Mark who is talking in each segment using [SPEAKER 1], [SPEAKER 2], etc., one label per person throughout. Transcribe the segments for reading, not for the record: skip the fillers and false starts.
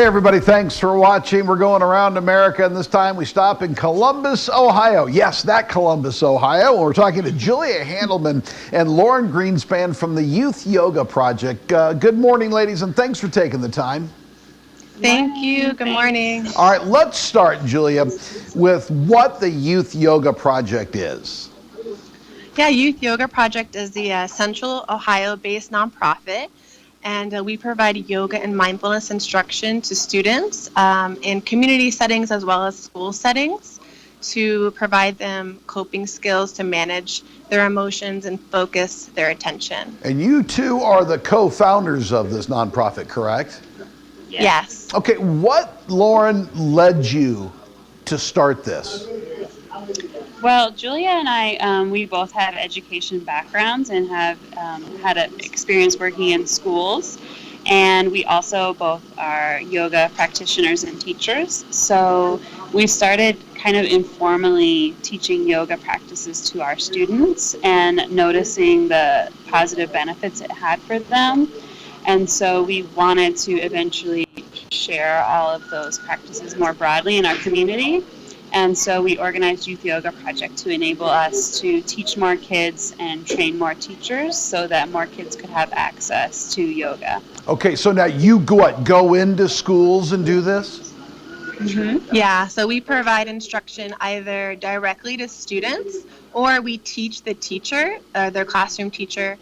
[SPEAKER 1] Hey everybody, thanks for watching. We're going around America, and this time we stop in Columbus, Ohio. Yes, that Columbus, Ohio. We're talking to Julia Handelman and Lauren Greenspan from the Youth Yoga Project. Good morning, ladies, and thanks for taking the time.
[SPEAKER 2] Thank you. Good morning.
[SPEAKER 1] All right, let's start, Julia, with what the Youth Yoga Project is.
[SPEAKER 2] Yeah, Youth Yoga Project is the Central Ohio-based nonprofit, and we provide yoga and mindfulness instruction to students in community settings as well as school settings to provide them coping skills to manage their emotions and focus their attention.
[SPEAKER 1] And you two are the co-founders of this nonprofit, correct?
[SPEAKER 2] Yes.
[SPEAKER 1] Okay, what, Lauren, led you to start this?
[SPEAKER 3] Well, Julia and I, we both have education backgrounds and have had an experience working in schools. And we also both are yoga practitioners and teachers. So we started kind of informally teaching yoga practices to our students and noticing the positive benefits it had for them. And so we wanted to eventually share all of those practices more broadly in our community. And so we organized Youth Yoga Project to enable us to teach more kids and train more teachers so that more kids could have access to yoga.
[SPEAKER 1] Okay, so now you go into schools and do this?
[SPEAKER 2] Mm-hmm. Yeah, so we provide instruction either directly to students or we teach the teacher, their classroom teacher,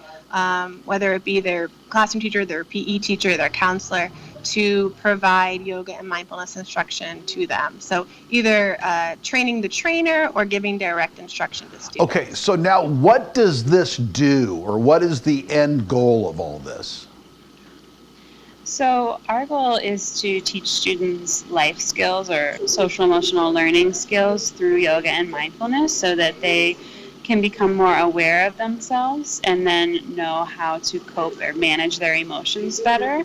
[SPEAKER 2] whether it be their classroom teacher, their PE teacher, their counselor, to provide yoga and mindfulness instruction to them. So either training the trainer or giving direct instruction to students.
[SPEAKER 1] Okay, so now what does this do, or what is the end goal of all this?
[SPEAKER 3] So our goal is to teach students life skills or social emotional learning skills through yoga and mindfulness so that they can become more aware of themselves and then know how to cope or manage their emotions better,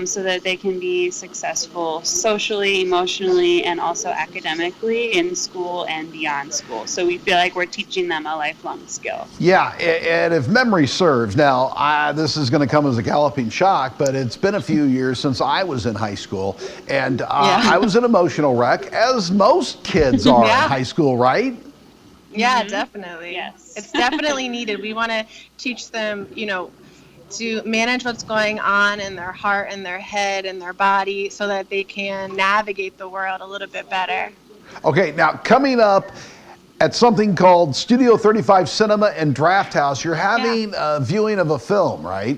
[SPEAKER 3] so that they can be successful socially, emotionally, and also academically in school and beyond school. So we feel like we're teaching them a lifelong skill.
[SPEAKER 1] Yeah, and if memory serves, now this is going to come as a galloping shock, but it's been a few years since I was in high school, and I was an emotional wreck, as most kids are in high school, right?
[SPEAKER 2] Yeah, definitely.
[SPEAKER 3] Yes.
[SPEAKER 2] It's definitely needed. We want to teach them, to manage what's going on in their heart and their head and their body so that they can navigate the world a little bit better.
[SPEAKER 1] Okay, now coming up at something called Studio 35 Cinema and Draft House, you're having a viewing of a film, right?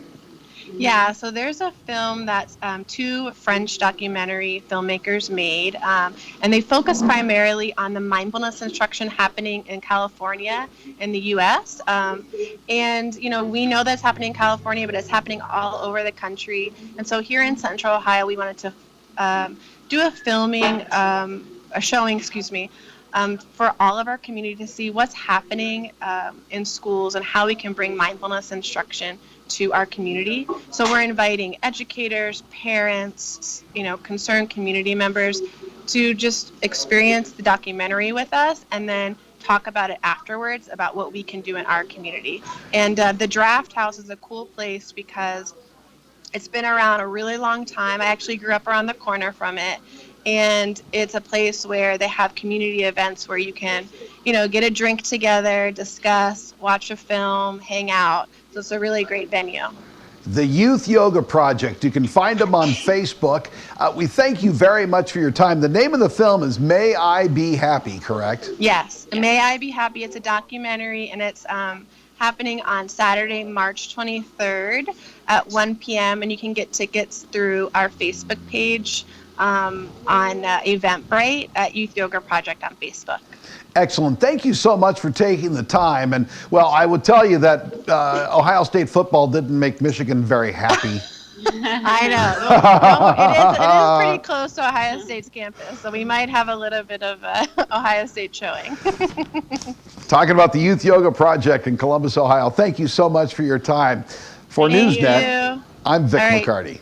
[SPEAKER 2] Yeah, so there's a film that two French documentary filmmakers made, and they focus primarily on the mindfulness instruction happening in California in the U.S. And, we know that's happening in California, but it's happening all over the country. And so here in Central Ohio, we wanted to do a showing, for all of our community to see what's happening in schools and how we can bring mindfulness instruction to our community. So we're inviting educators, parents, concerned community members to just experience the documentary with us and then talk about it afterwards about what we can do in our community. And the Draft House is a cool place because it's been around a really long time. I actually grew up around the corner from it. And it's a place where they have community events where you can, get a drink together, discuss, watch a film, hang out. So it's a really great venue.
[SPEAKER 1] The Youth Yoga Project. You can find them on Facebook. We thank you very much for your time. The name of the film is May I Be Happy, correct?
[SPEAKER 2] Yes. May I Be Happy. It's a documentary, and it's happening on Saturday, March 23rd at 1 p.m. And you can get tickets through our Facebook page on Eventbrite at Youth Yoga Project on Facebook.
[SPEAKER 1] Excellent. Thank you so much for taking the time. And, well, I would tell you that Ohio State football didn't make Michigan very happy.
[SPEAKER 2] I know. Well, it is pretty close to Ohio State's campus, so we might have a little bit of Ohio State showing.
[SPEAKER 1] Talking about the Youth Yoga Project in Columbus, Ohio. Thank you so much for your time. For Newsnet, I'm Vic McCarty.